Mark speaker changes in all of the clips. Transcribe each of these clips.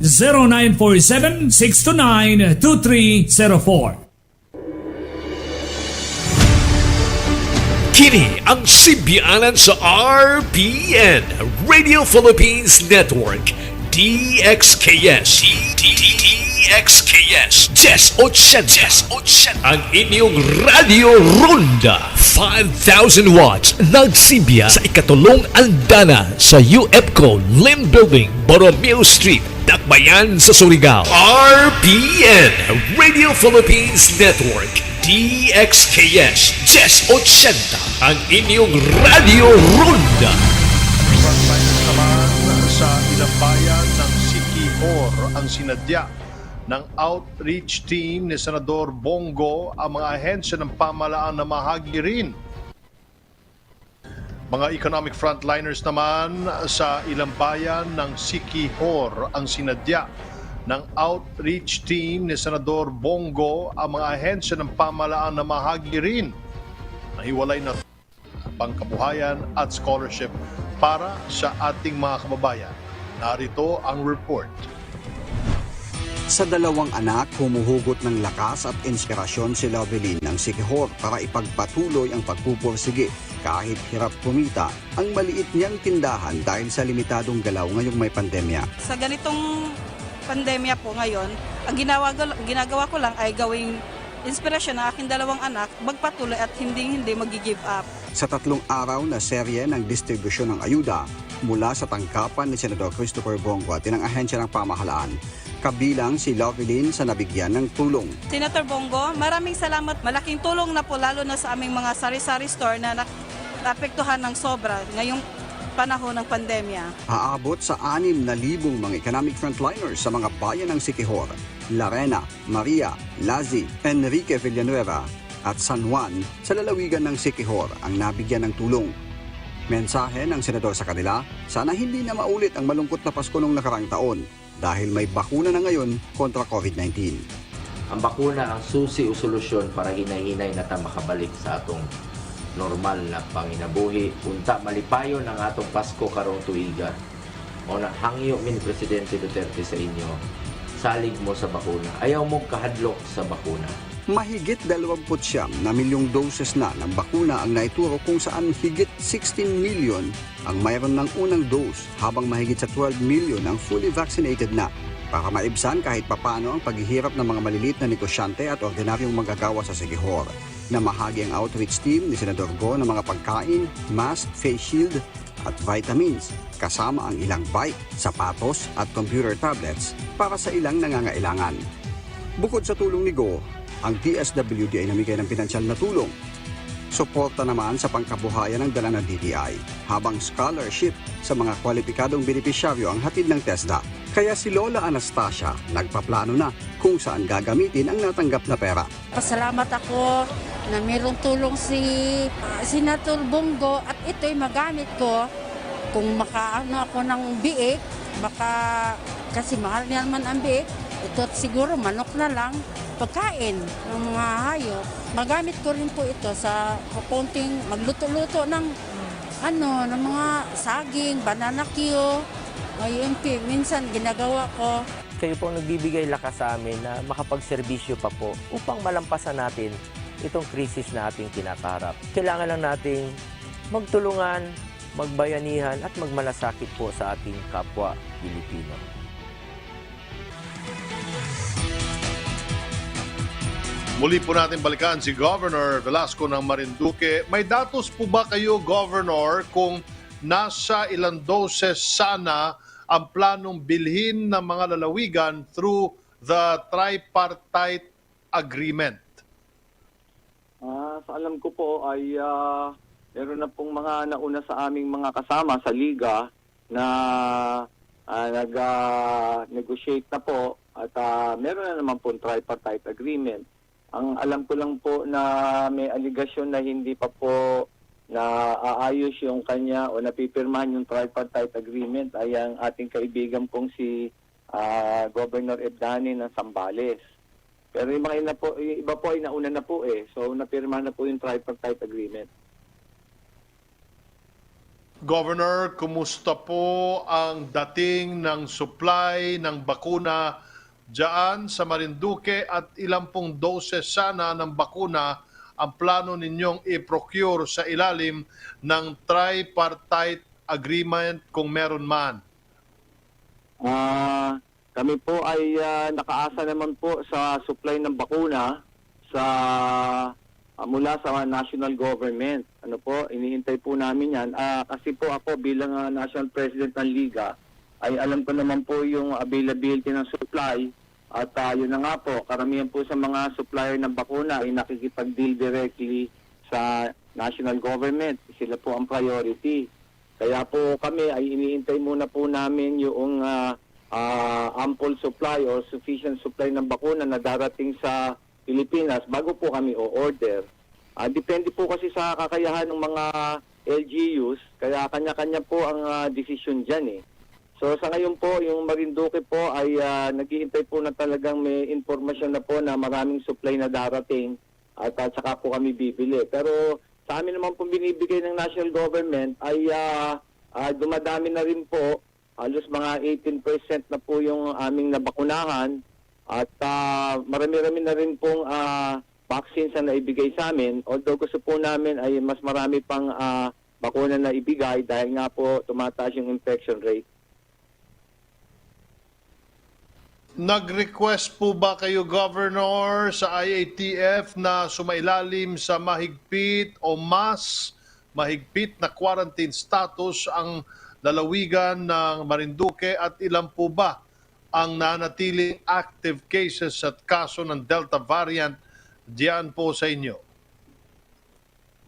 Speaker 1: 0947-629-2304.
Speaker 2: Kini ang sibianan sa RPN, Radio Philippines Network, DXKS, DXKS, Jess 80, ang inyong Radio Ronda, 5,000 watts, nagsibya sa ikatulong andana sa UFCO Lim Building, Borromeo Street, Dakbayan sa Surigao. RPN, Radio Philippines Network, DXKS, Jess 80, ang inyong Radio Ronda.
Speaker 3: Frontliners naman sa ilang bayan ng Sikihor ang sinadya ng outreach team ni Senador Bongo ang mga ahensya ng pamahalaan na mahagi rin. Mga economic frontliners naman sa ilang bayan ng Sikihor ang sinadya ng outreach team ni Senador Bongo ang mga ahensya ng pamahalaan na mahagi rin. Nahiwalay na pangkabuhayan at scholarship para sa ating mga kababayan. Narito ang report.
Speaker 4: Sa dalawang anak, humuhugot ng lakas at inspirasyon si Lovelyn ng Sikihor para ipagpatuloy ang pagpupursige kahit hirap kumita ang maliit niyang tindahan dahil sa limitadong galaw ngayong may pandemya.
Speaker 5: Sa ganitong pandemya po ngayon, ang ginagawa ko lang ay gawing inspirasyon ng aking dalawang anak, magpatuloy at hindi mag-give up.
Speaker 4: Sa 3 araw na serye ng distribusyon ng ayuda mula sa tangkapan ni Senador Christopher Bongo at ng ahensya ng pamahalaan, kabilang si Lovelyn sa nabigyan ng tulong.
Speaker 5: Senator Bongo, maraming salamat. Malaking tulong na po lalo na sa aming mga sari-sari store na naapektuhan ng sobra ngayong panahon ng pandemya.
Speaker 4: Aabot sa 6,000 mga economic frontliners sa mga bayan ng Sikihor, Larena, Maria, Lazi, Enrique Villanueva at San Juan sa lalawigan ng Sikihor ang nabigyan ng tulong. Mensahe ng senador sa kanila, sana hindi na maulit ang malungkot na Pasko noong nakarang taon dahil may bakuna na ngayon kontra COVID-19.
Speaker 6: Ang bakuna ang susi o solusyon para hinay-hinay na makabalik sa atong normal na panginabuhi. Unta malipayon ang atong Pasko karong tuiga. O hangyo min Presidente Duterte sa inyo, salig mo sa bakuna. Ayaw mo kahadlok sa bakuna.
Speaker 4: Mahigit 29 na milyong doses na ng bakuna ang naituro kung saan higit 16 million ang mayroon ng unang dose habang mahigit sa 12 million ang fully vaccinated na para maibsan kahit papano ang paghihirap ng mga maliliit na negosyante at ordinaryong manggagawa sa Sikihor. Namahagi ang outreach team ni Senador Go ng mga pagkain, mask, face shield at vitamins kasama ang ilang bike, sapatos at computer tablets para sa ilang nangangailangan. Bukod sa tulong ni Go, ang DSWD ay namigay ng pinansyal na tulong. Suporta naman sa pangkabuhayan ng dala ng DTI, habang scholarship sa mga kwalipikadong benepisyaryo ang hatid ng TESDA. Kaya si Lola Anastasia nagpaplano na kung saan gagamitin ang natanggap na pera.
Speaker 7: Pasalamat ako na mayroong tulong si Senator Bongo at ito'y magamit ko kung makaano ako ng biik, kasi mahal niya naman ang biik, ito siguro manok na lang, pagkain ng mga hayop. Magamit ko rin po ito sa konting magluto-luto ng ng mga saging, banana Q. Ngayon, minsan ginagawa ko.
Speaker 8: Kayo po nagbibigay lakas sa amin na makapagserbisyo pa po upang malampasan natin itong krisis na ating kinakaharap. Kailangan lang nating magtulungan, magbayanihan at magmalasakit po sa ating kapwa Pilipino.
Speaker 3: Muli po natin balikan si Governor Velasco ng Marinduque. May datos po ba kayo, Governor, kung nasa ilang doses sana ang planong bilhin ng mga lalawigan through the tripartite agreement?
Speaker 9: Sa alam ko po ay meron na pong mga nauna sa aming mga kasama sa Liga na nag-negotiate na po at meron na naman pong tripartite agreement. Ang alam ko lang po na may aligasyon na hindi pa po na aayos yung kanya o napipirmahan yung tripartite agreement ay ang ating kaibigan pong si Governor Ebdani ng Zambales. Pero yung mga iba po ay nauna na po so napirmahan na po yung tripartite agreement.
Speaker 3: Governor, kumusta po ang dating ng supply ng bakuna diyan sa Marinduque at ilang pong doses sana ng bakuna ang plano ninyong i-procure sa ilalim ng tripartite agreement kung meron man?
Speaker 9: Kami po ay nakaasa naman po sa supply ng bakuna sa mula sa national government. Ano po, iniintay po namin yan. Kasi po ako bilang national president ng Liga, ay alam ko naman po yung availability ng supply. At yun na nga po, karamihan po sa mga supplier ng bakuna ay nakikipag-deal directly sa national government. Sila po ang priority. Kaya po kami ay iniintay muna po namin yung ample supply or sufficient supply ng bakuna na darating sa Pilipinas bago po kami o-order. Depende po kasi sa kakayahan ng mga LGUs, kaya kanya-kanya po ang decision dyan eh. So sa ngayon po, yung Marinduque po ay naghihintay po na talagang may informasyon na po na maraming supply na darating at saka po kami bibili. Pero sa amin naman po binibigay ng national government ay dumadami na rin po, halos mga 18% na po yung aming nabakunahan at marami-rami na rin pong vaccines na naibigay sa amin. Although gusto po namin ay mas marami pang bakuna na ibigay dahil nga po tumataas yung infection rate.
Speaker 3: Nag-request po ba kayo, Governor, sa IATF na sumailalim sa mahigpit o mas mahigpit na quarantine status ang lalawigan ng Marinduque at ilan po ba ang nanatiling active cases at kaso ng Delta variant diyan po sa inyo?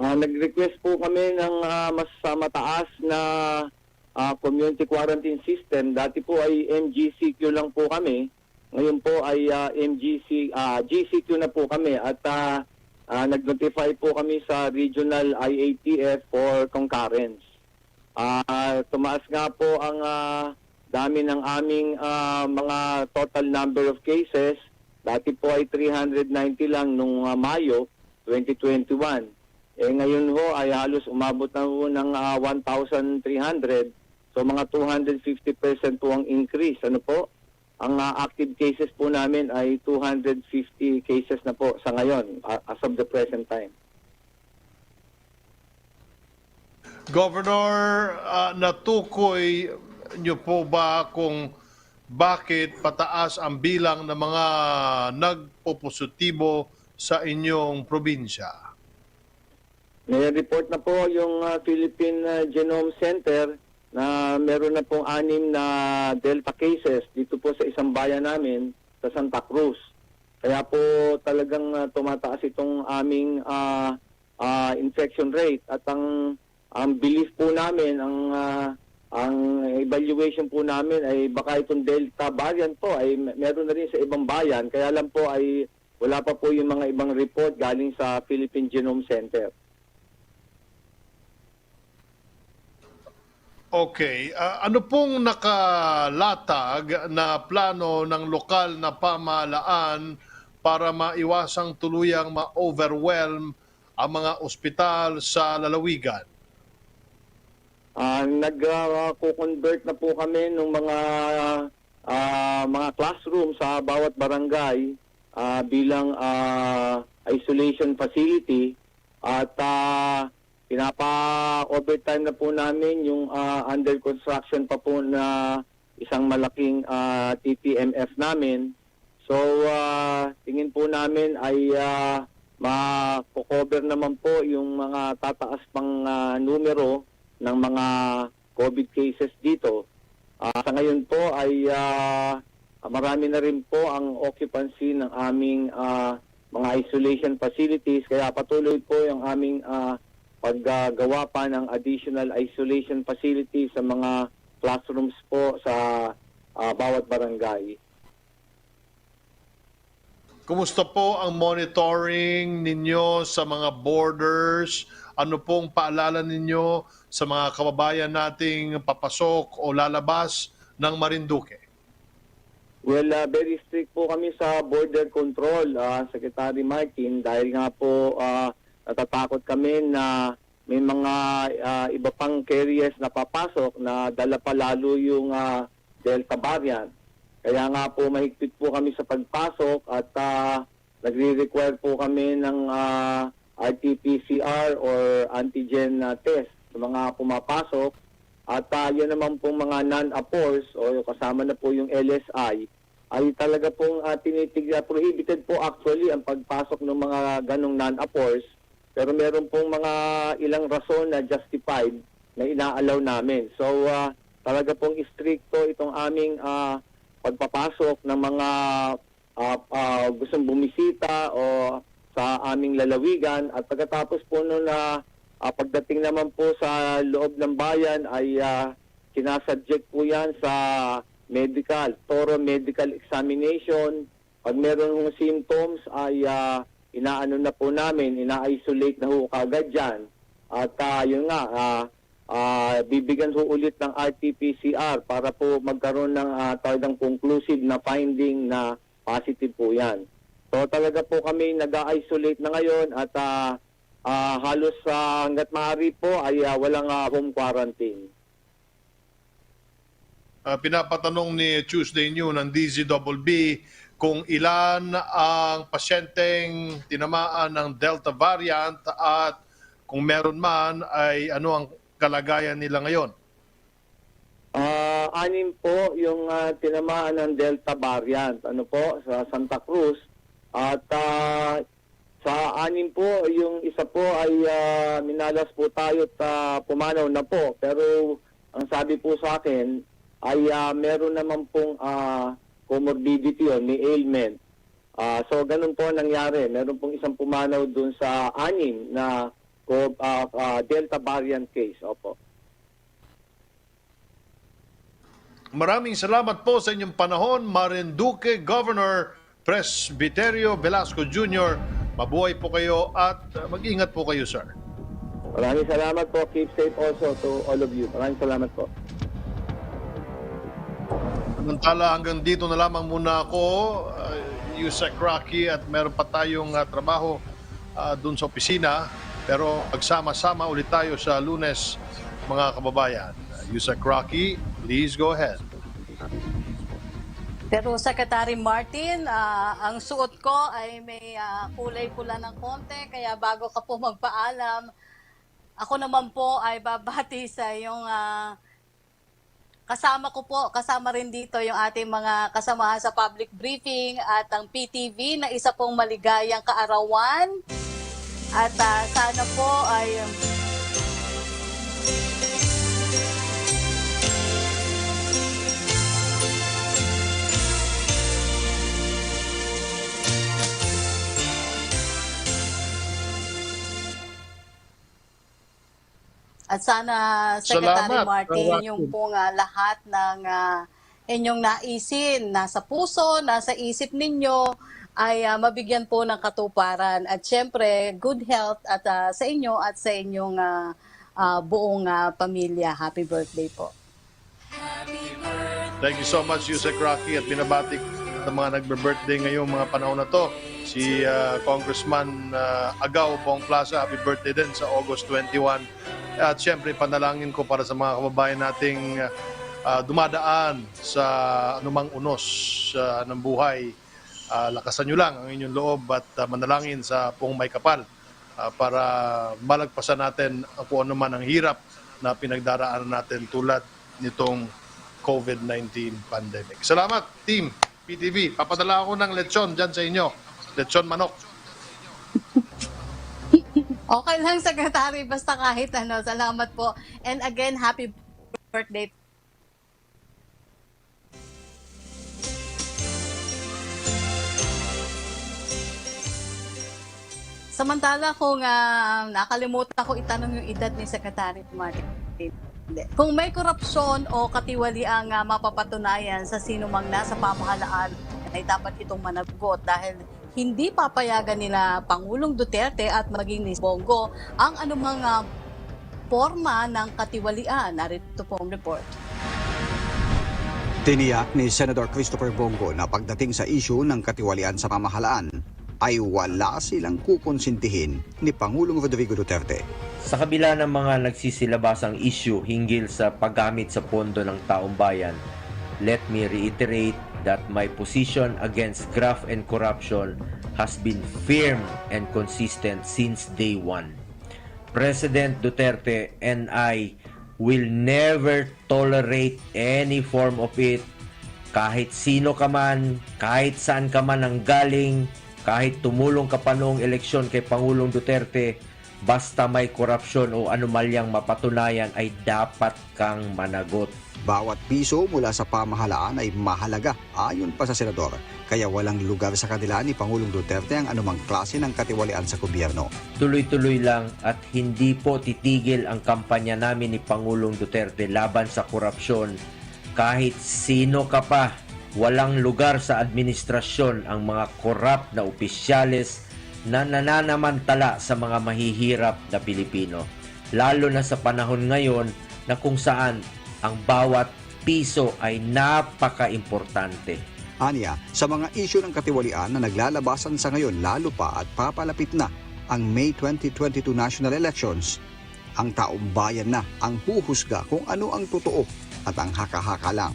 Speaker 9: Nag-request po kami ng mas mataas na community quarantine system. Dati po ay MGCQ lang po kami. Ngayon po ay GCQ na po kami at nag-notify po kami sa regional IATF for concurrence. Tumaas nga po ang dami ng aming mga total number of cases. Dati po ay 390 lang nung Mayo 2021. Ngayon ho ay halos umabot na ho ng 1,300. So mga 250% po ang increase. Ano po? Ang active cases po namin ay 250 cases na po sa ngayon as of the present time.
Speaker 3: Governor, natukoy niyo po ba kung bakit pataas ang bilang ng mga nagpopositibo sa inyong probinsya?
Speaker 9: May report na po yung Philippine Genome Center na meron na pong 6 na Delta cases dito po sa isang bayan namin sa Santa Cruz. Kaya po talagang tumataas itong aming infection rate at ang belief po namin, ang evaluation po namin ay baka itong Delta variant po ay meron na rin sa ibang bayan. Kaya lang po ay wala pa po yung mga ibang report galing sa Philippine Genome Center.
Speaker 3: Okay. Ano pong nakalatag na plano ng lokal na pamahalaan para maiwasang tuluyang ma-overwhelm ang mga ospital sa lalawigan?
Speaker 9: Nag-convert na po kami ng mga classroom sa bawat barangay bilang isolation facility at pinapa-overtime na po namin yung under construction pa po na isang malaking TPMF namin. So, tingin po namin ay ma-cover naman po yung mga tataas pang numero ng mga COVID cases dito. Sa ngayon po ay marami na rin po ang occupancy ng aming mga isolation facilities. Kaya patuloy po yung aming paggawa pa ng additional isolation facilities sa mga classrooms po sa bawat barangay.
Speaker 3: Kumusta po ang monitoring ninyo sa mga borders? Ano pong paalala ninyo sa mga kababayan nating papasok o lalabas ng Marinduque?
Speaker 9: Well, very strict po kami sa border control, Secretary Martin, dahil nga po natatakot kami na may mga iba pang carriers na papasok na dala pa lalo yung Delta variant. Kaya nga po mahigpit po kami sa pagpasok at nagre-require po kami ng RT-PCR or antigen test sa mga pumapasok. At yun naman pong mga non-APORs o kasama na po yung LSI ay talaga pong prohibited po actually ang pagpasok ng mga ganong non-APORs. Pero meron pong mga ilang rason na justified na inaalaw namin. So talaga pong stricto itong aming pagpapasok ng mga gustong bumisita o sa aming lalawigan. At pagkatapos po noon na pagdating naman po sa loob ng bayan ay sinasubject po yan sa thorough medical examination. Pag meron hong symptoms ay inaano na po namin, ina-isolate na ho kagad dyan. At yun nga, bibigyan ho ulit ng RT-PCR para po magkaroon ng talagang conclusive na finding na positive po yan. So talaga po kami nag-isolate na ngayon at halos hanggat maaari po ay walang home quarantine.
Speaker 3: Pinapatanong ni Tuesday New ng DZBB kung ilan ang pasyenteng tinamaan ng Delta variant at kung meron man ay ano ang kalagayan nila ngayon.
Speaker 9: 6 po yung tinamaan ng Delta variant sa Santa Cruz at sa 6 po yung isa po ay minalas po tayo at pumanaw na po, pero ang sabi po sa akin ay meron naman pong comorbidity o may ailment. So ganun po nangyari. Meron pong isang pumanaw dun sa 6 na Delta variant case. Opo.
Speaker 3: Maraming salamat po sa inyong panahon, Marinduque Governor Presbiterio Velasco Jr. Mabuhay po kayo at mag-ingat po kayo, sir.
Speaker 9: Maraming salamat po. Keep safe also to all of you. Maraming salamat po.
Speaker 3: Samantala, hanggang dito na lamang muna ako, Yusek Rocky, at meron pa tayong trabaho dun sa opisina. Pero pagsama-sama ulit tayo sa Lunes, mga kababayan. Yusek Rocky, please go ahead.
Speaker 1: Pero Secretary Martin, ang suot ko ay may kulay pula ng konti, kaya bago ka po magpaalam, ako naman po ay babati sa yung kasama rin dito yung ating mga kasamahan sa public briefing at ang PTV na isa pong maligayang kaarawan. At sana po ay at sana, Secretary
Speaker 3: Salamat,
Speaker 1: Martin, yung pong lahat ng inyong naisin, nasa puso, nasa isip ninyo, ay mabigyan po ng katuparan. At syempre, good health at sa inyo at sa inyong buong pamilya. Happy birthday po.
Speaker 3: Thank you so much, Yusek Rocky, at binabati ng mga nagbe-birthday ngayong mga panahon na to. Si Congressman Agaw Bong Plaza, happy birthday din sa August 21. At syempre, panalangin ko para sa mga kababayan nating dumadaan sa anumang unos ng buhay. Lakasan nyo lang ang inyong loob at manalangin sa Pong May Kapal para malagpasan natin kung ano man ang hirap na pinagdaraanan natin tulad nitong COVID-19 pandemic. Salamat, Team PTV. Papadala ako ng lechon dyan sa inyo. Lechon manok.
Speaker 1: Okay lang, Secretary, basta kahit ano. Salamat po. And again, happy birthday. Samantala, kung nakalimutan ko itanong yung edad ni Secretary Martin. Kung may korupsyon o katiwaliang mapapatunayan sa sino mang nasa pamahalaan, ay dapat itong managot dahil hindi papayagan nila Pangulong Duterte at maging ni Bongo ang anumang forma ng katiwalian. Narito po ang report.
Speaker 4: Tiniyak ni Senator Christopher Bongo na pagdating sa isyu ng katiwalian sa pamahalaan ay wala silang kukonsintihin ni Pangulong Rodrigo Duterte.
Speaker 6: Sa kabila ng mga nagsisilabasang issue hinggil sa paggamit sa pondo ng taong bayan, let me reiterate that my position against graft and corruption has been firm and consistent since day one. President Duterte and I will never tolerate any form of it. Kahit sino ka man, kahit saan ka man ang galing, kahit tumulong ka pa noong eleksyon kay Pangulong Duterte, basta may korupsyon o anomalyang mapatunayan ay dapat kang managot.
Speaker 4: Bawat piso mula sa pamahalaan ay mahalaga ayon pa sa senador. Kaya walang lugar sa kanila ni Pangulong Duterte ang anumang klase ng katiwalian sa gobyerno.
Speaker 6: Tuloy-tuloy lang at hindi po titigil ang kampanya namin ni Pangulong Duterte laban sa korupsyon. Kahit sino ka pa, walang lugar sa administrasyon ang mga korap na opisyales na nananamantala sa mga mahihirap na Pilipino. Lalo na sa panahon ngayon na kung saan ang bawat piso ay napaka-importante.
Speaker 4: Anya, sa mga isyu ng katiwalian na naglalabasan sa ngayon lalo pa at papalapit na ang May 2022 national elections, ang taong bayan na ang huhusga kung ano ang totoo at ang haka-haka lang.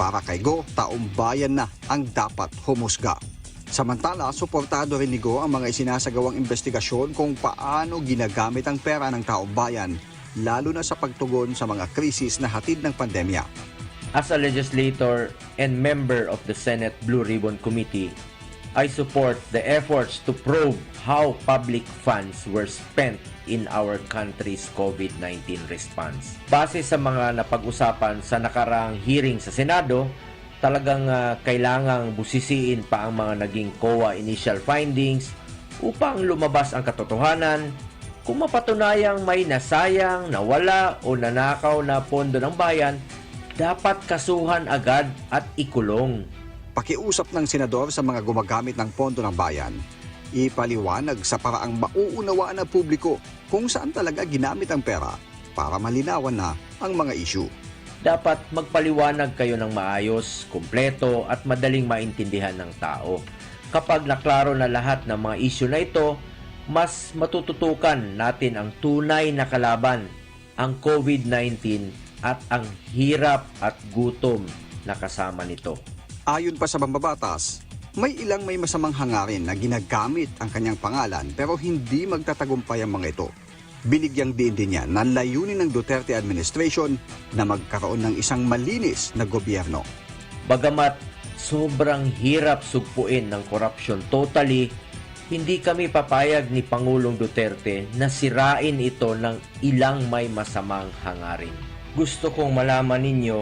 Speaker 4: Para kay Go, taong bayan na ang dapat humusga. Samantala, suportado rin ni Go ang mga isinasagawang investigasyon kung paano ginagamit ang pera ng taong bayan, lalo na sa pagtugon sa mga krisis na hatid ng pandemya.
Speaker 6: As a legislator and member of the Senate Blue Ribbon Committee, I support the efforts to probe how public funds were spent in our country's COVID-19 response. Base sa mga napag-usapan sa nakaraang hearing sa Senado, talagang kailangang busisiin pa ang mga naging COA initial findings upang lumabas ang katotohanan. Kung mapatunayang may nasayang, nawala o nanakaw na pondo ng bayan, dapat kasuhan agad at ikulong.
Speaker 4: Pakiusap ng senador sa mga gumagamit ng pondo ng bayan, ipaliwanag sa paraang mauunawaan ng publiko kung saan talaga ginamit ang pera para malinawan na ang mga issue.
Speaker 6: Dapat magpaliwanag kayo ng maayos, kumpleto at madaling maintindihan ng tao. Kapag naklaro na lahat ng mga issue na ito, mas matututukan natin ang tunay na kalaban, ang COVID-19 at ang hirap at gutom na kasama nito.
Speaker 4: Ayon pa sa mambabatas, may ilang may masamang hangarin na ginagamit ang kanyang pangalan pero hindi magtatagumpay ang mga ito. Binigyang diin din niya na layunin ng Duterte administration na magkaroon ng isang malinis na gobyerno.
Speaker 6: Bagamat sobrang hirap sugpuin ng korupsyon totally, hindi kami papayag ni Pangulong Duterte na sirain ito ng ilang may masamang hangarin. Gusto kong malaman ninyo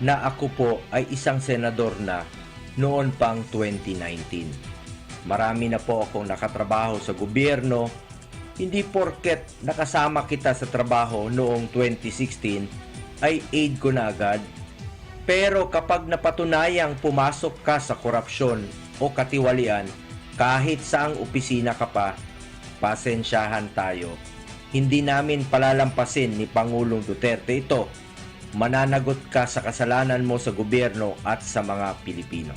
Speaker 6: na ako po ay isang senador na noon pang 2019. Marami na po akong nakatrabaho sa gobyerno. Hindi porket nakasama kita sa trabaho noong 2016 ay aid ko na agad. Pero kapag napatunayang pumasok ka sa korupsyon o katiwalian, kahit saang opisina ka pa, pasensyahan tayo. Hindi namin palalampasin ni Pangulong Duterte ito. Mananagot ka sa kasalanan mo sa gobyerno at sa mga Pilipino.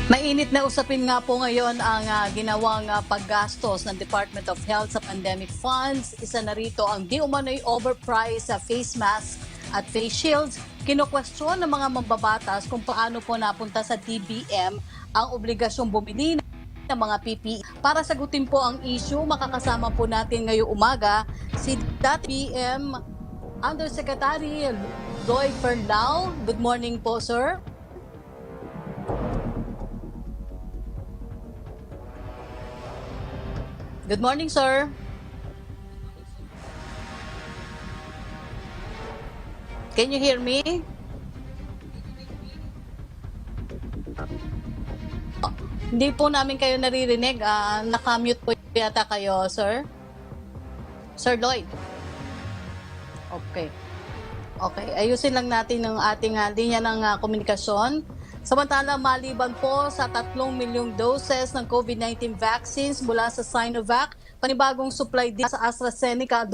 Speaker 1: Mainit na usapin nga po ngayon ang ginawang paggastos ng Department of Health sa pandemic funds. Isa na rito ang di umano'y overpriced sa face mask at face shields. Kino-question ng mga mambabatas kung paano po napunta sa DBM ang obligasyong bumili ng mga PPE. Para sagutin po ang issue, makakasama po natin ngayong umaga si DBM Undersecretary Lloyd Fernao. Good morning po, sir. Good morning, sir. Can you hear me? Hindi po namin kayo naririnig. Nakamute po yata kayo, sir. Sir Lloyd. Okay. Okay. Ayusin lang natin ang ating linya ng komunikasyon. Samantala, maliban po sa 3 milyong doses ng COVID-19 vaccines mula sa Sinovac, panibagong supply din sa AstraZeneca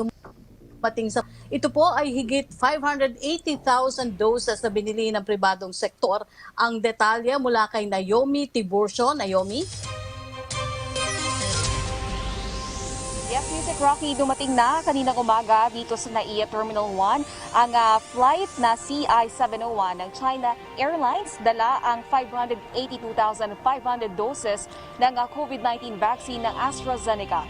Speaker 1: dumating sa ito po ay higit 580,000 doses na binili ng pribadong sektor. Ang detalye mula kay Naomi Tiburcio. Naomi?
Speaker 10: Yes, Music Rocky, dumating na kaninang umaga dito sa NAIA Terminal 1 ang flight na CI-701 ng China Airlines. Dala ang 582,500 doses ng COVID-19 vaccine ng AstraZeneca.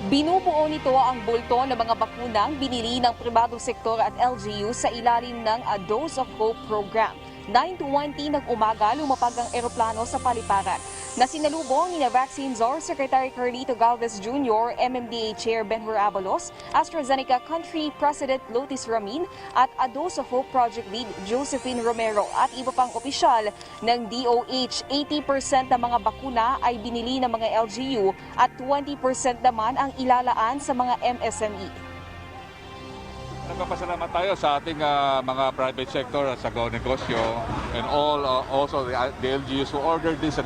Speaker 10: Binubuo nito ang bulto ng mga bakunang binili ng pribadong sektor at LGU sa ilalim ng A Dose of Hope program. 9:20 ng umaga, lumapag ang eroplano sa paliparan. Nasinalubong ni Vaccine Czar Secretary Carlito Galvez Jr., MMDA Chair Benhur Abalos, AstraZeneca Country President Lotis Ramin at A Dose of Hope Project Lead Josephine Romero at iba pang opisyal ng DOH. 80% ng mga bakuna ay binili ng mga LGU at 20% naman ang ilalaan sa mga MSME.
Speaker 11: Nagpapasalamat tayo sa ating mga private sector at sa negosyo and also the LGUs who ordered this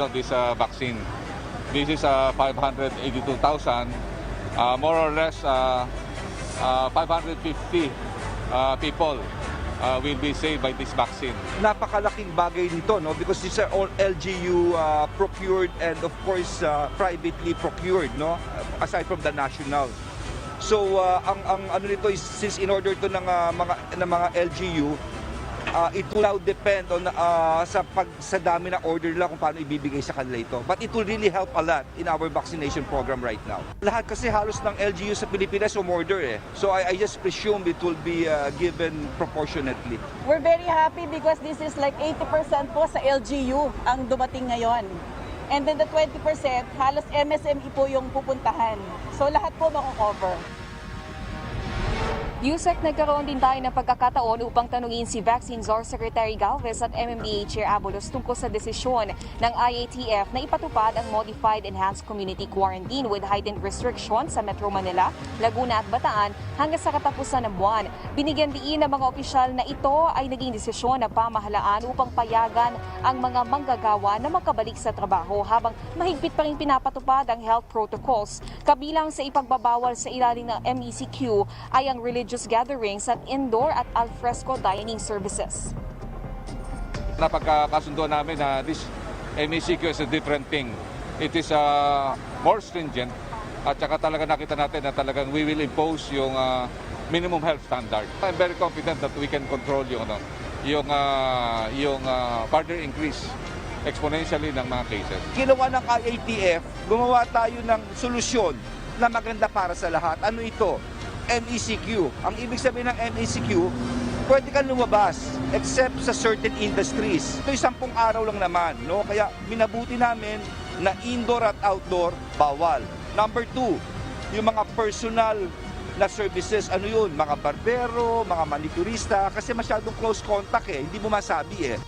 Speaker 11: vaccine. This is 582,000, more or less 550 people will be saved by this vaccine.
Speaker 12: Napakalaking bagay nito, no? Because these are all LGU procured and of course privately procured, no? Aside from the national. So ang ano nito is, since in order to ng mga LGU, it will now depend on sa dami na order nila kung paano ibibigay sa kanila ito. But it will really help a lot in our vaccination program right now. Lahat kasi halos ng LGU sa Pilipinas umorder eh. So I just presume it will be given proportionately.
Speaker 13: We're very happy because this is like 80% po sa LGU ang dumating ngayon. And then the 20%, halos MSME po yung pupuntahan. So lahat po mako-cover.
Speaker 10: Yusek, nagkaroon din tayo ng pagkakataon upang tanungin si Vaccine Czar Secretary Galvez at MMDA Chair Abalos tungkol sa desisyon ng IATF na ipatupad ang Modified Enhanced Community Quarantine with heightened restrictions sa Metro Manila, Laguna at Bataan hanggang sa katapusan ng buwan. Binigyan diin ng mga opisyal na ito ay naging desisyon ng pamahalaan upang payagan ang mga manggagawa na makabalik sa trabaho habang mahigpit pa rin pinapatupad ang health protocols. Kabilang sa ipagbabawal sa ilalim ng MECQ ay ang religious gatherings at indoor at alfresco dining services.
Speaker 11: Napagkakasundo namin na this MECQ is a different thing. It is more stringent at saka talaga nakita natin na talagang we will impose yung minimum health standard. I'm very confident that we can control yung further increase exponentially ng mga cases.
Speaker 12: Ginawa ng IATF, gumawa tayo ng solusyon na maganda para sa lahat. Ano ito? MECQ. Ang ibig sabihin ng MECQ, pwede kang lumabas except sa certain industries. Ito'y 10 araw lang naman, no? Kaya minabuti namin na indoor at outdoor bawal. Number 2, yung mga personal na services, ano yun? Mga barbero, mga manicurista, kasi masyadong close contact eh, hindi mo masabi eh.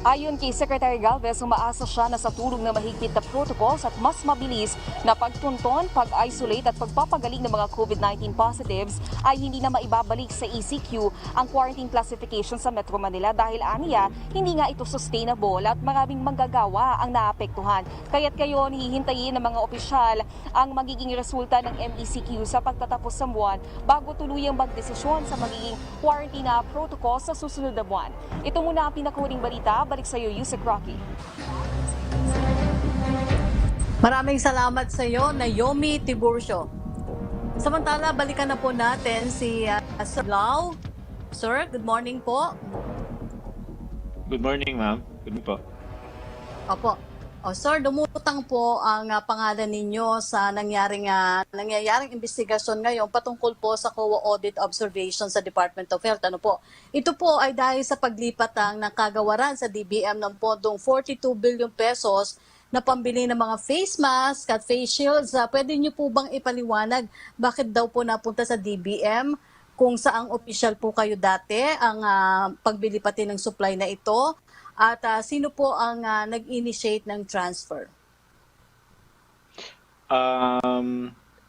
Speaker 10: Ayon kay Secretary Galvez, umaasa siya na sa tulong ng mahigpit na protocols at mas mabilis na pagtunton, pag-isolate at pagpapagaling ng mga COVID-19 positives ay hindi na maibabalik sa ECQ ang quarantine classification sa Metro Manila dahil aniya hindi nga ito sustainable at maraming manggagawa ang naapektuhan. Kaya't kayon hihintayin ng mga opisyal ang magiging resulta ng MECQ sa pagtatapos ng buwan bago tuluyang magdesisyon sa magiging quarantine protocol sa susunod na buwan. Ito muna ang pinakahuling balita. Balik sa iyo, Yusek Rocky.
Speaker 1: Maraming salamat sa iyo, Naomi Tiburcio. Samantala, balikan na po natin si Sir Lau. Sir, good morning po.
Speaker 14: Good morning, ma'am. Good morning po.
Speaker 1: Opo. Sir, dumutang po ang pangalan ninyo sa nangyayaring investigasyon ngayon patungkol po sa COA audit observation sa Department of Health. Ano po? Ito po ay dahil sa paglipat ng kagawaran sa DBM ng pondong 42 billion pesos na pambili ng mga face mask at face shields. Pwede niyo po bang ipaliwanag bakit daw po napunta sa DBM kung saang opisyal po kayo dati ang pagbili pati ng supply na ito? At sino po ang nag-initiate ng transfer?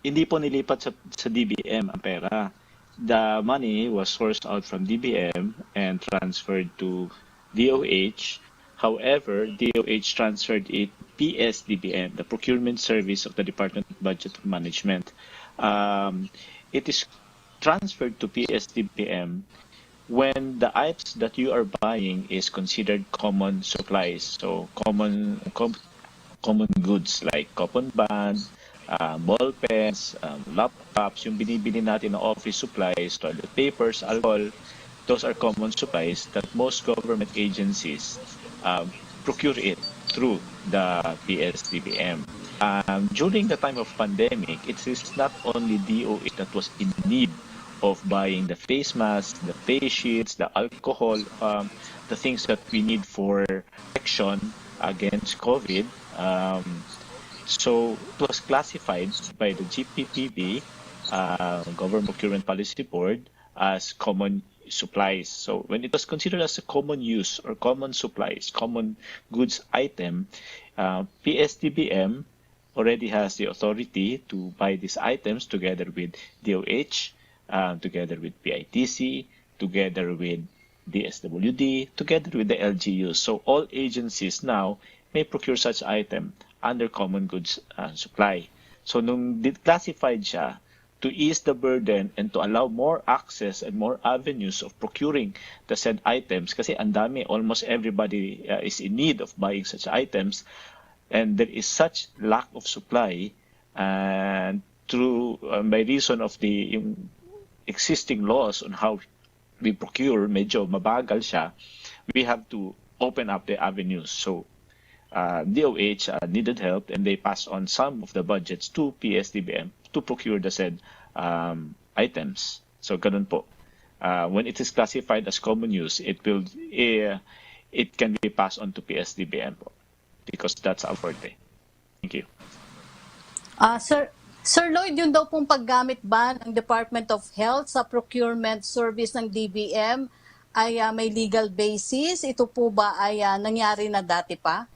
Speaker 14: Hindi po nilipat sa DBM ang pera. The money was sourced out from DBM and transferred to DOH. However, DOH transferred it PSDBM, the Procurement Service of the Department of Budget Management. It is transferred to PSDBM when the items that you are buying is considered common supplies. So common goods like coupon band, ball pens, laptops, yung binibili natin na office supplies, toilet papers, alcohol, those are common supplies that most government agencies procure it through the PSDBM. During the time of pandemic, it is not only DOH that was in need of buying the face masks, the face shields, the alcohol, the things that we need for protection against COVID. So it was classified by the GPPB, Government Procurement Policy Board, as common supplies. So when it was considered as a common use or common supplies, common goods item, PSDBM already has the authority to buy these items together with DOH, together with PITC, together with DSWD, together with the LGUs. So all agencies now may procure such item under common goods supply. So nung classified siya, to ease the burden and to allow more access and more avenues of procuring the said items, kasi ang dami, almost everybody is in need of buying such items, and there is such lack of supply, and through by reason of the existing laws on how we procure, medyo mabagal siya, we have to open up the avenues. So DOH needed help, and they passed on some of the budgets to PSDBM to procure the said items. So ganun po. When it is classified as common use, it can be passed on to PSDBM po, because that's our forte. Thank you.
Speaker 1: Sir Lloyd, yun daw pong paggamit ba ng Department of Health sa procurement service ng DBM ay may legal basis? Ito po ba ay nangyari na dati pa?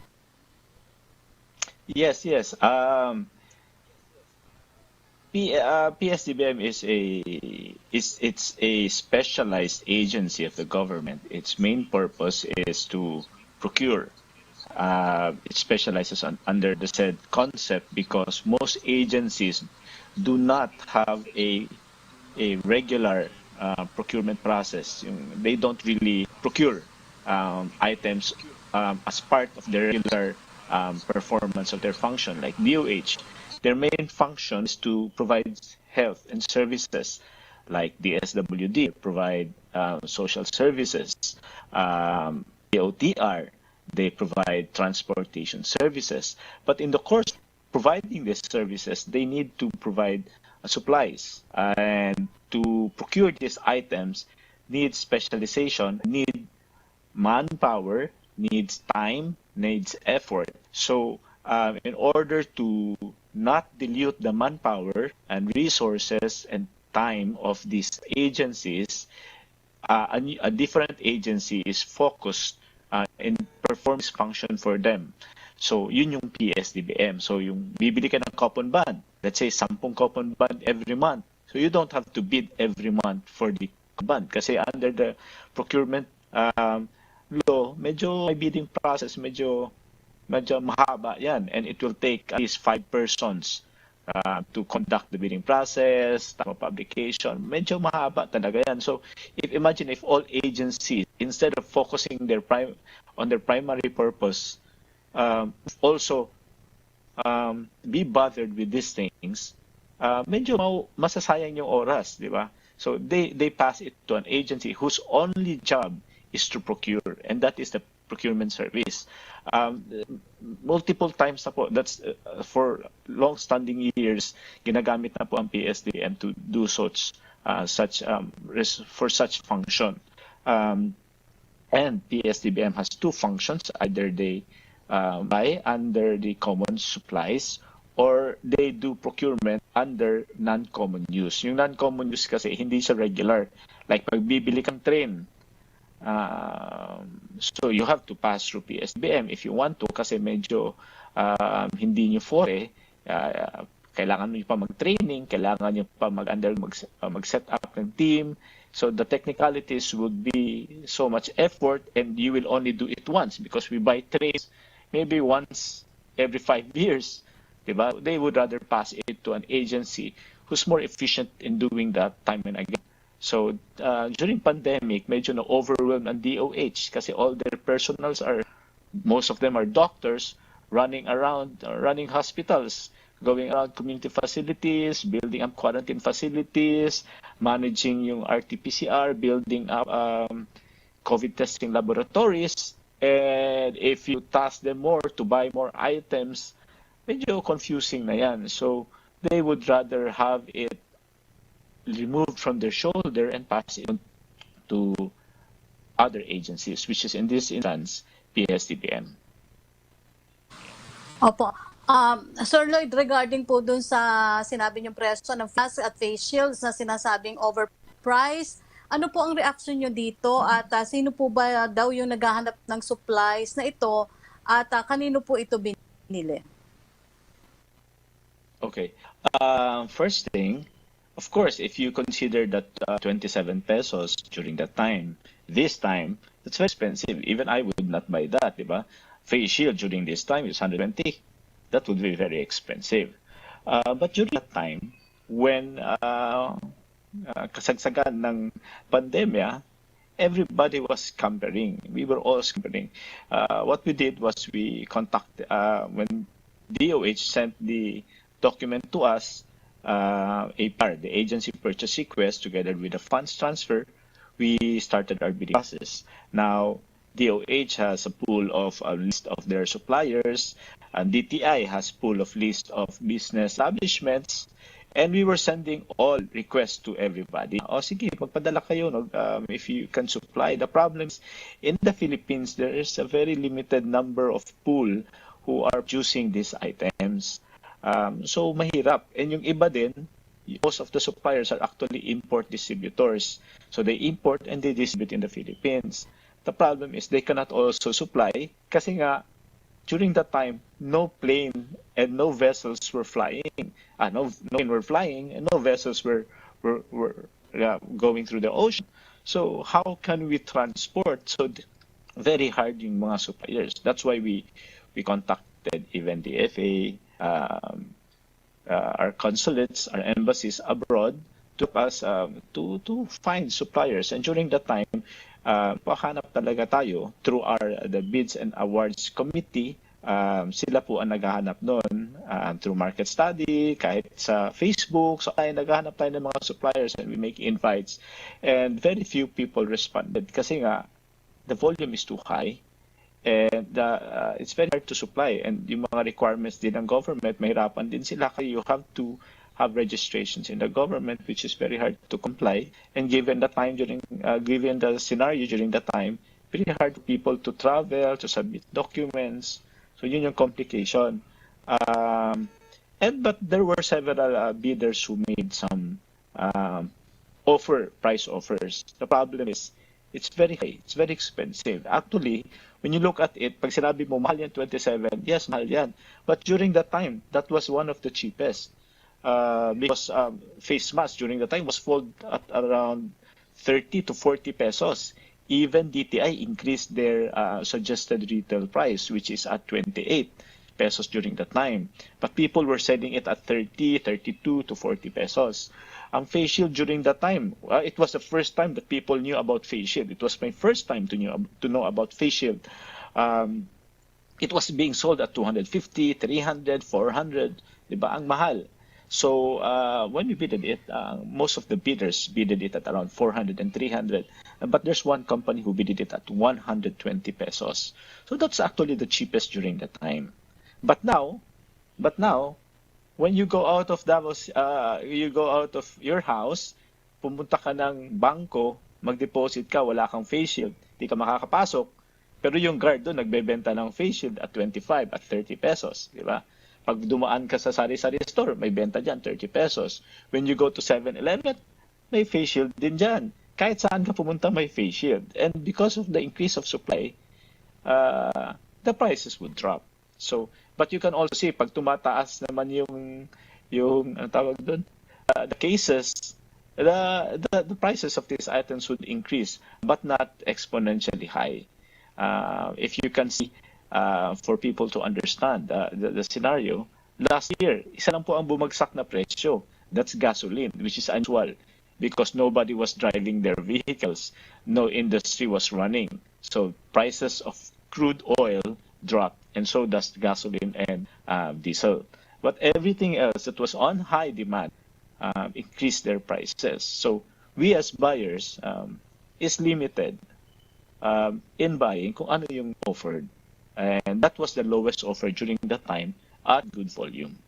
Speaker 14: Yes. PSDBM it's a specialized agency of the government. Its main purpose is to procure. It specializes under the said concept because most agencies do not have a regular procurement process. They don't really procure items as part of their regular performance of their function. Like DOH, their main function is to provide health and services, like the SWD, provide social services, DOTR, they provide transportation services. But in the course of providing these services, they need to provide supplies. And to procure these items needs specialization, need manpower, needs time, needs effort. So in order to not dilute the manpower and resources and time of these agencies, a different agency is focused in performance function for them. So yun yung PSDBM. So yung bibili ka ng coupon band, let's say 10 coupon band every month. So you don't have to bid every month for the band kasi under the procurement law, medyo may bidding process, medyo mahaba yan, and it will take at least 5 persons to conduct the bidding process, publication, medyo mahaba talaga yan. So imagine if all agencies, instead of focusing on their primary purpose, also be bothered with these things, medyo masasayang yung oras, di ba? So they pass it to an agency whose only job is to procure, and that is the procurement service. Multiple times na po, that's for long-standing years, ginagamit na po ang PSDBM to do such function. And PSDBM has two functions: either they buy under the common supplies or they do procurement under non-common use. Yung non-common use kasi hindi siya regular. Like pagbibili kang train, so you have to pass through PSDBM if you want to, kasi medyo hindi nyo forte, kailangan nyo pa mag-training, kailangan nyo pa mag-set up ng team. So the technicalities would be so much effort, and you will only do it once because we buy trains maybe once every 5 years. Diba? They would rather pass it to an agency who's more efficient in doing that time and again. So during pandemic, medyo na-overwhelmed ang DOH kasi all their personals most of them are doctors running around, running hospitals, going around community facilities, building up quarantine facilities, managing yung RT-PCR, building up COVID testing laboratories. And if you task them more to buy more items, medyo confusing na yan. So they would rather have it removed from their shoulder and pass it on to other agencies, which is in this instance, PSDBM.
Speaker 1: Opo. Sir Lloyd, regarding po dun sa sinabi niyong presyo ng mask at face shields na sinasabing overpriced, ano po ang reaction niyo dito at sino po ba daw yung naghahanap ng supplies na ito at kanino po ito binili?
Speaker 14: Okay. First thing, of course, if you consider that 27 pesos during that time, this time, it's very expensive. Even I would not buy that, diba? Face shield during this time is 120. That would be very expensive. But during that time, when kasagsagan ng pandemya, everybody was scampering. We were all scampering. What we did was we contacted, when DOH sent the document to us, the agency purchase request together with the funds transfer, we started our bidding process. Now, DOH has a pool of a list of their suppliers, and DTI has pool of list of business establishments, and we were sending all requests to everybody. O sige, magpadala kayo if you can supply. The problem is, in the Philippines, there is a very limited number of pool who are producing these items. So mahirap. And yung iba din, most of the suppliers are actually import distributors. So they import and they distribute in the Philippines. The problem is they cannot also supply kasi nga during that time, no plane and no vessels were flying. No plane were flying and no vessels were going through the ocean. So how can we transport? So very hard yung mga suppliers. That's why we contacted even the FA, our consulates, our embassies abroad to us to find suppliers. And during that time, pahanap talaga tayo through the bids and awards committee. Sila po ang naghahanap noon through market study, kahit sa Facebook. So naghahanap tayo ng mga suppliers and we make invites. And very few people responded kasi nga the volume is too high. And it's very hard to supply. And yung mga requirements din ng government, mahirapan din sila. Kaya you have to have registrations in the government, which is very hard to comply. And given the time given the scenario during that time, very hard for people to travel, to submit documents. So yun yung complication. But there were several bidders who made some price offers. The problem is, it's very high. It's very expensive. Actually, when you look at it, pag sinabi mo, mahal yan 27, yes, mahal yan. But during that time, that was one of the cheapest. Because face mask during the time was sold at around 30 to 40 pesos. Even DTI increased their suggested retail price, which is at 28 pesos during that time. But people were selling it at 30, 32 to 40 pesos. Ang face shield during that time, it was the first time that people knew about face shield. It was my first time to know about face shield. It was being sold at 250, 300, 400. Diba? Ang mahal. So when we bidded it, most of the bidders bidded it at around 400 and 300. But there's one company who bidded it at 120 pesos. So that's actually the cheapest during that time. But now, when you go out of your house, pumunta ka ng bangko, mag-deposit ka, wala kang face shield, di ka makakapasok. Pero yung guard doon nagbebenta ng face shield at 25 at 30 pesos, di ba? Pag dumaan ka sa sari-sari store, may benta dyan, 30 pesos. When you go to 7-Eleven, may face shield din dyan. Kahit saan ka pumunta, may face shield. And because of the increase of supply, the prices would drop. So, but you can also see, pag tumataas naman yung ang tawag doon, the cases, the prices of these items would increase, but not exponentially high. If you can see, for people to understand the scenario. Last year, isa lang po ang bumagsak na presyo. That's gasoline, which is unusual because nobody was driving their vehicles. No industry was running. So prices of crude oil dropped, and so does gasoline and diesel. But everything else that was on high demand increased their prices. So we as buyers is limited in buying kung ano yung offered. And that was the lowest offer during that time at good volume.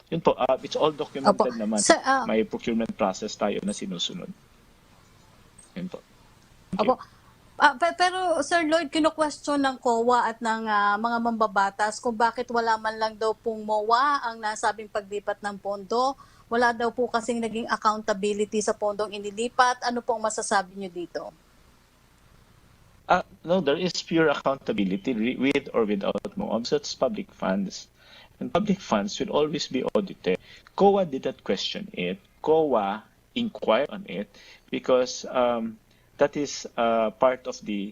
Speaker 14: Yun po, it's all documented naman. May procurement process tayo na sinusunod. Yun po.
Speaker 1: Opo. Pero Sir Lloyd, kino-question ng COA at ng mga mambabatas kung bakit wala man lang daw pong MOA ang nasabing paglipat ng pondo. Wala daw po kasing naging accountability sa pondong inilipat. Ano pong masasabi niyo dito?
Speaker 14: No, there is pure accountability with or without MOA. So it's public funds. And public funds will always be audited. COA didn't question it. COA inquired on it because that is part of the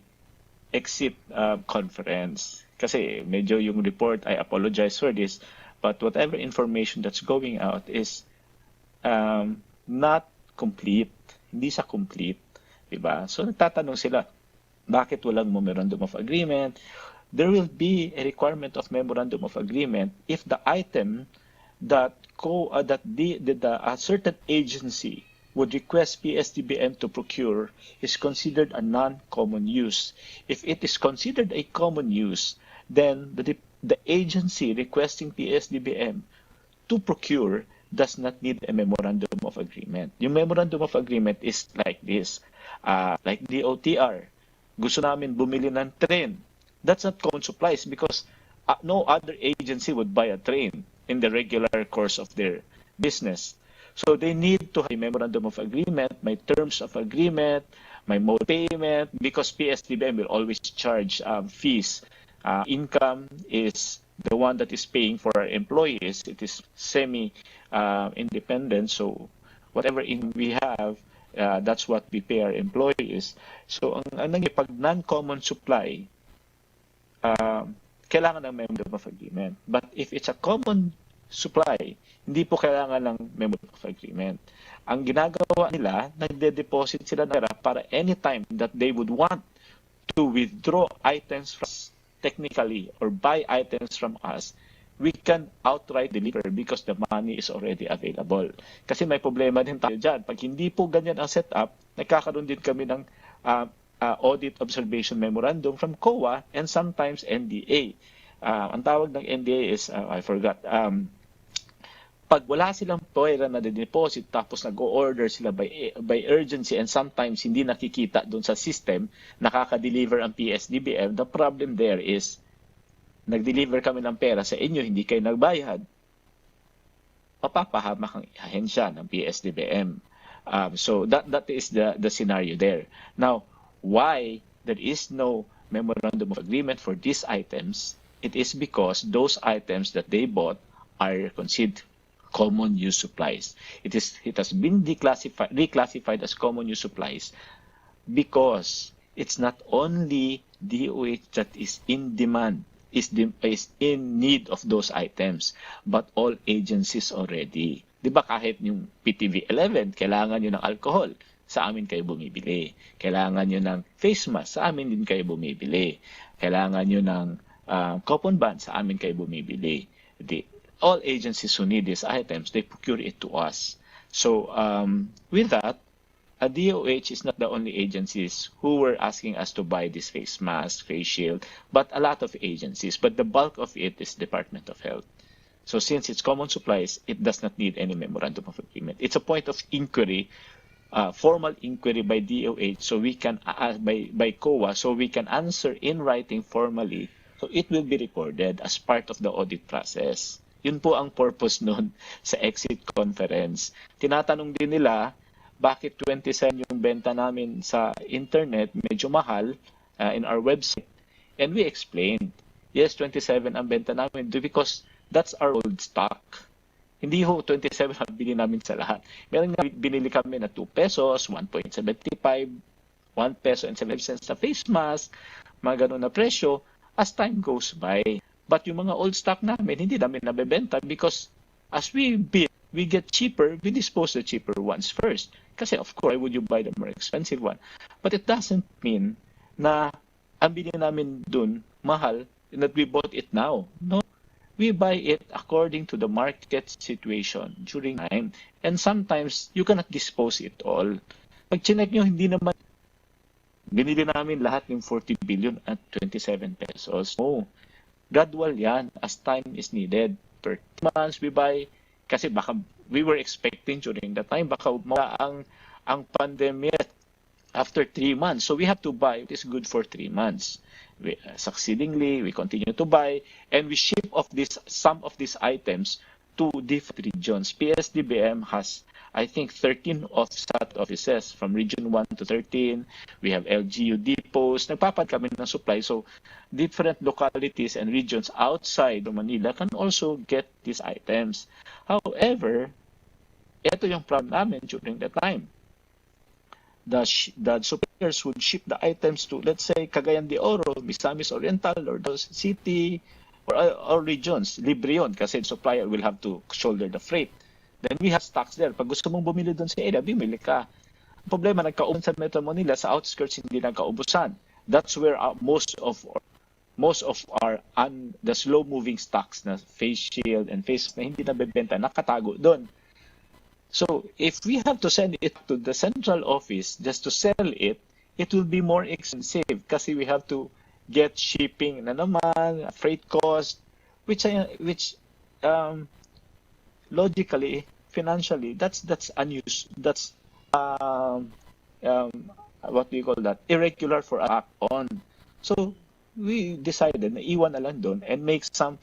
Speaker 14: exit conference. Kasi medyo yung report, I apologize for this, but whatever information that's going out is not complete. Hindi siya complete. Diba? So nagtatanong sila, bakit walang memorandum of agreement? There will be a requirement of memorandum of agreement if the item that a certain agency would request PSDBM to procure is considered a non-common use. If it is considered a common use, then the agency requesting PSDBM to procure does not need a memorandum of agreement. Yung memorandum of agreement is like this, like DOTR. Gusto namin bumili ng train. That's not common supplies because no other agency would buy a train in the regular course of their business. So they need to have a memorandum of agreement, my terms of agreement, my mode of payment, because PSDBM will always charge fees. Income is the one that is paying for our employees. It is semi-independent, so whatever income we have, that's what we pay our employees. So ang pag non-common supply, kailangan ng memorandum of agreement. But if it's a common supply, hindi po kailangan ng memorandum of agreement. Ang ginagawa nila, nagde-deposit sila ng pera para anytime that they would want to withdraw items from us, technically, or buy items from us, we can outright deliver because the money is already available. Kasi may problema din tayo dyan. Pag hindi po ganyan ang setup, nagkakaroon din kami ng audit observation memorandum from COA and sometimes NDA. Ang tawag ng NDA is, I forgot, pag wala silang pera na deposit tapos nag-o-order sila by urgency and sometimes hindi nakikita doon sa system, nakaka-deliver ang PSDBM, the problem there is, nag-deliver kami ng pera sa inyo, hindi kayo nagbayad, mapapahamak ang ahensya ng PSDBM. So that is the scenario there. Now, why there is no memorandum of agreement for these items? It is because those items that they bought are considered common use supplies. It has been reclassified as common use supplies because it's not only DOH that is in demand, is in need of those items, but all agencies already. Di ba kahit yung PTV 11, kailangan nyo ng alcohol, sa amin kayo bumibili. Kailangan nyo ng face mask, sa amin din kayo bumibili. Kailangan nyo ng coupon band, sa amin kayo bumibili. All agencies who need these items, they procure it to us. So with that, DOH is not the only agencies who were asking us to buy this face mask, face shield, but a lot of agencies. But the bulk of it is Department of Health. So since it's common supplies, it does not need any memorandum of agreement. It's a point of inquiry, formal inquiry by DOH, so we can by COA, so we can answer in writing formally. So it will be recorded as part of the audit process. Yun po ang purpose nun sa exit conference. Tinatanong din nila, bakit 27 yung benta namin sa internet, medyo mahal in our website. And we explained, yes, 27 ang benta namin because that's our old stock. Hindi ho 27 ang bili namin sa lahat. Meron nga binili kami na 2 pesos, 1.75, 1 peso and 75 cents na face mask, mga ganun na presyo. as time goes by. But yung mga old stock namin, hindi namin nabebenta because as we build, we get cheaper, we dispose the cheaper ones first. Kasi of course, why would you buy the more expensive one? But it doesn't mean na ang bilhin namin dun mahal that we bought it now. No, we buy it according to the market situation during time. And sometimes, you cannot dispose it all. Pag chinek nyo, hindi naman binili namin lahat ng 40 billion at 27 pesos. No, gradual yan as time is needed. Per months we buy, kasi baka we were expecting during that time, baka mawala ang pandemic after 3 months. So we have to buy what is good for 3 months. Succeedingly, we continue to buy, and we ship some of these items to different regions. PSDBM has, I think, 13 offset offices from region 1 to 13. We have LGU depots. Nagpapad kami ng supply. So different localities and regions outside of Manila can also get these items. However, ito yung problem namin during the time. The suppliers would ship the items to, let's say, Cagayan de Oro, Misamis Oriental, or those city or regions. Libre yun kasi the supplier will have to shoulder the freight. Then we have stocks there. Pag gusto mong bumili doon sa area, bumili ka. Ang problema, nagkaubusan sa Metro Manila, sa outskirts hindi nagkaubusan. That's where most of our the slow-moving stocks na face shield and face na hindi nabebenta, nakatago doon. So if we have to send it to the central office just to sell it, it will be more expensive kasi we have to get shipping na naman, freight cost, which logically, financially, that's unused. That's what do you call that? Irregular for us to act on. So we decided na iwan na lang doon and make some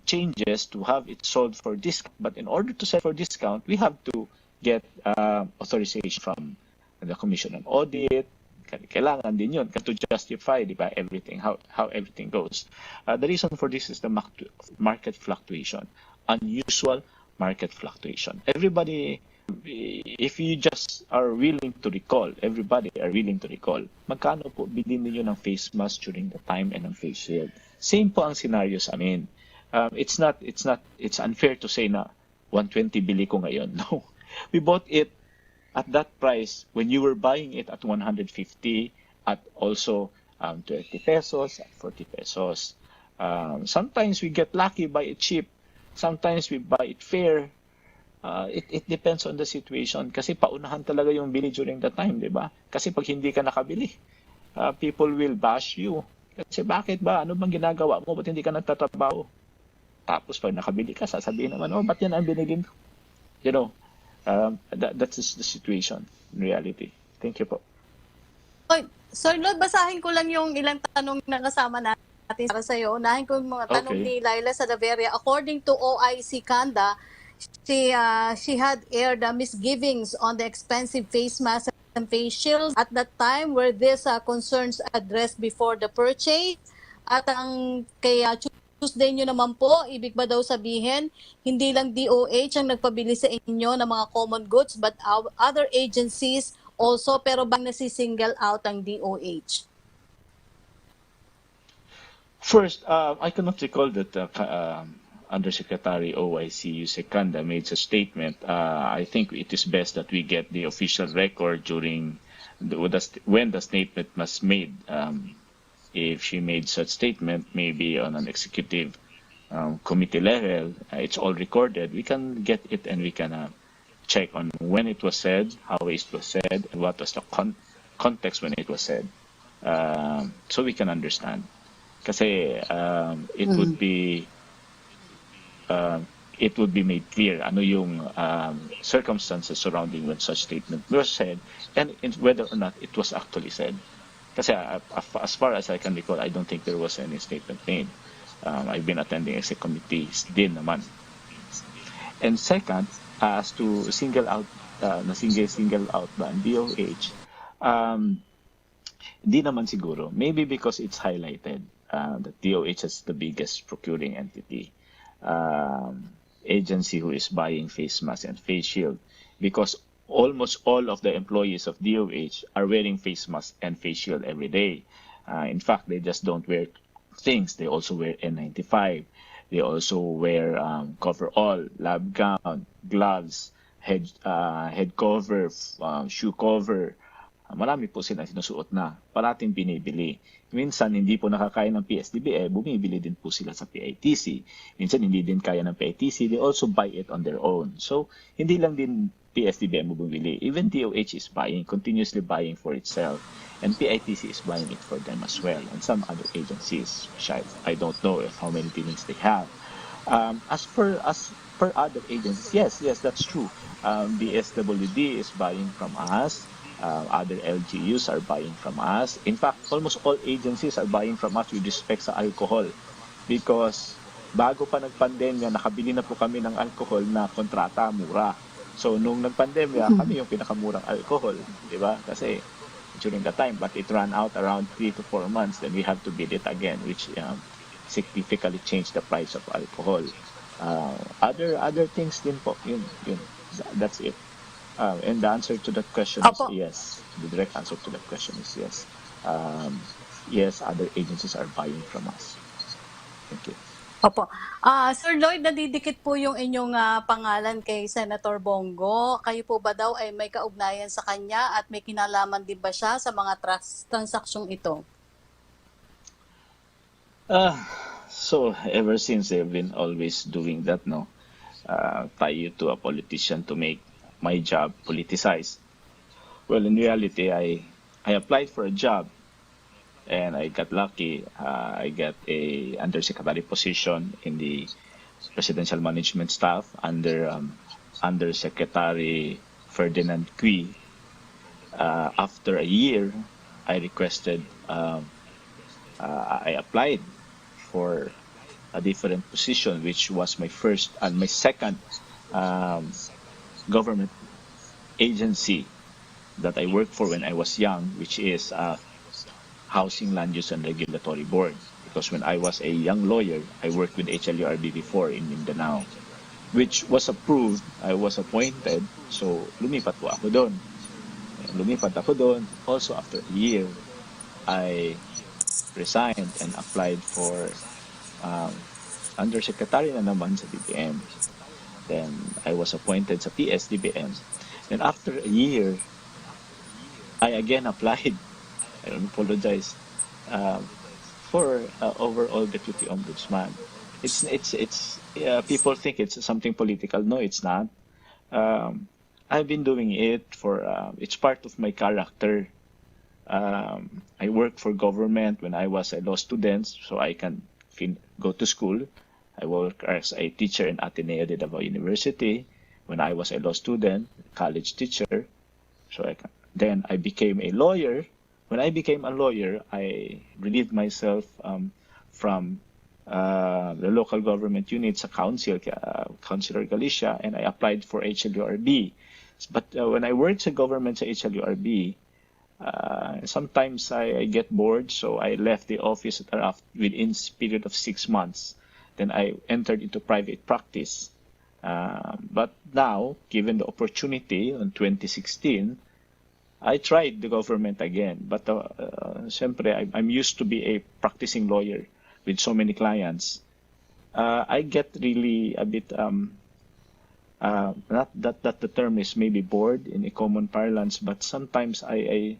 Speaker 14: changes to have it sold for discount. But in order to sell for discount, we have to get authorization from the Commission on Audit. Kailangan din yun to justify, di ba, everything, how everything goes. The reason for this is the market fluctuation, unusual market fluctuation. Everybody, if you just are willing to recall, everybody are willing to recall, magkano po bilhin niyo ng face mask during the time and ng face shield? Same po ang scenario sa amin. It's unfair to say na 120 bili ko ngayon. No, we bought it at that price when you were buying it at 150, at also 20 pesos, at 40 pesos. Sometimes we get lucky, buy it cheap. Sometimes we buy it fair. It depends on the situation. Kasi paunahan talaga yung bili during the time, di ba? Kasi pag hindi ka nakabili, people will bash you. Kasi bakit ba? Ano bang ginagawa mo? Ba't hindi ka nagtatrabaho? Tapos pag nakabili ka, sasabihin naman, oh, ba't yan ang binili mo? You know, that's the situation in reality. Thank you po.
Speaker 1: Sir Lord, basahin ko lang yung ilang tanong na kasama natin para sa iyo. Unahin ko yung mga tanong ni Laila Sadaveria. According to OIC Handa, she had aired misgivings on the expensive face mask and face shields. At that time, were these concerns addressed before the purchase? At ang kaya Tuesday nyo naman po, ibig ba daw sabihin, hindi lang DOH ang nagpabili sa inyo ng mga common goods, but other agencies also, pero bang nasisingle out ang DOH?
Speaker 14: First, I cannot recall that Undersecretary OIC Secanda made a statement. I think it is best that we get the official record during when the statement was made. If she made such statement, maybe on an executive committee level, it's all recorded. We can get it and we can check on when it was said, how it was said, and what was the context when it was said, so we can understand. Kasi it would be made clear ano yung circumstances surrounding when such statement was said and whether or not it was actually said. Kasi as far as I can recall, I don't think there was any statement made. I've been attending exec committees din naman. And second, as to single out ba ang DOH, di naman siguro. Maybe because it's highlighted that DOH is the biggest procuring entity, agency who is buying face masks and face shield, because almost all of the employees of DOH are wearing face masks and face shield every day. In fact, they just don't wear things. They also wear N95. They also wear coverall, lab gown, gloves, head cover, shoe cover. Marami po sila sinusuot na. Parating binibili. Minsan, hindi po nakakaya ng PSDBM, bumibili din po sila sa PITC. Minsan, hindi din kaya ng PITC, they also buy it on their own. So, hindi lang din PSDBM bumibili. Even DOH is buying, continuously buying for itself. And PITC is buying it for them as well. And some other agencies, which I don't know how many dealings they have. As per other agencies, yes, that's true. The SWD is buying from us. Other LGUs are buying from us. In fact, almost all agencies are buying from us with respect sa alcohol. Because bago pa nagpandemya, nakabili na po kami ng alcohol na kontrata, mura. So, nung nagpandemya, kami yung pinakamurang alcohol. Diba? Kasi during that time, but it ran out around 3 to 4 months, then we have to bid it again, which significantly changed the price of alcohol. Other things din po, yun, that's it. And the answer to that question is yes. The direct answer to that question is yes. Yes, other agencies are buying from us. Thank you.
Speaker 1: Opo. Sir Lloyd, nadidikit po yung inyong pangalan kay Senator Bongo. Kayo po ba daw ay may kaugnayan sa kanya at may kinalaman din ba siya sa mga transaksyong ito?
Speaker 14: So, ever since they've been always doing that, no? Tie you to a politician to make my job politicized. Well, in reality, I applied for a job and I got lucky. I got a undersecretary position in the presidential management staff under Secretary Ferdinand Cui. After a year, I requested, I applied for a different position, which was my first and my second government agency that I worked for when I was young, which is Housing, Land Use and Regulatory Board. Because when I was a young lawyer, I worked with HLURB before in Mindanao, which was approved. I was appointed, so lumipat po ako doon. Also, after a year, I resigned and applied for undersecretary na naman sa DBM. Then I was appointed sa PSDBM. Then after a year, I again applied. I apologize for overall deputy ombudsman. It's people think it's something political. No, it's not. I've been doing it for. It's part of my character. I worked for government when I was a law student, so I can go to school. I worked as a teacher in Ateneo de Davao University when I was a law student, college teacher. So then I became a lawyer. When I became a lawyer, I relieved myself from the local government unit sa council, Councilor Galicia, and I applied for HLURB. But when I worked sa government sa HLURB, sometimes I get bored, so I left the office within a period of 6 months. Then I entered into private practice. But now, given the opportunity in 2016, I tried the government again. But siyempre, I'm used to be a practicing lawyer with so many clients. I get really a bit, not that the term is maybe bored in a common parlance, but sometimes I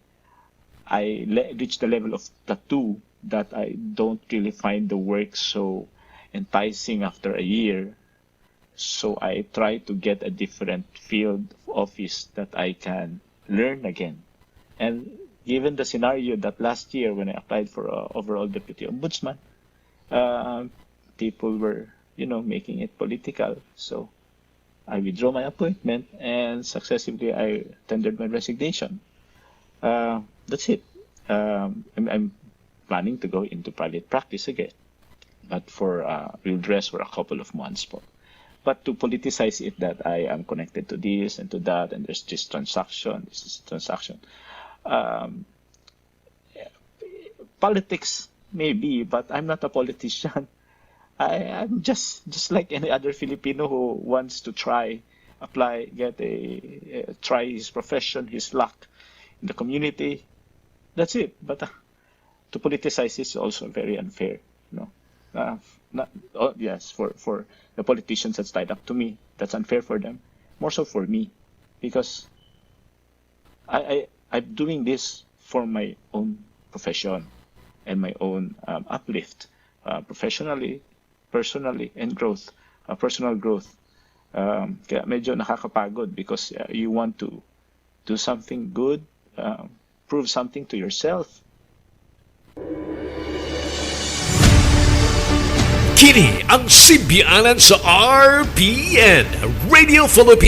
Speaker 14: reach the level of tattoo that I don't really find the work so enticing after a year. So I try to get a different field of office that I can learn again. And given the scenario that last year when I applied for overall deputy ombudsman, people were, making it political. So I withdrew my appointment and successively I tendered my resignation. That's it. I'm planning to go into private practice again, but for we'll dress for a couple of months. But to politicize it that I am connected to this and to that, and there's this transaction, politics maybe, but I'm not a politician. I'm just like any other Filipino who wants to try his profession, his luck in the community. That's it. But to politicize is also very unfair. No, yes, for the politicians that's tied up to me, that's unfair for them. More so for me, because I'm doing this for my own profession and my own uplift, professionally, personally, and growth, personal growth. Kaya medyo nakakapagod because you want to do something good, prove something to yourself.
Speaker 2: Kini ang simbianan sa RPN, Radio Philippines.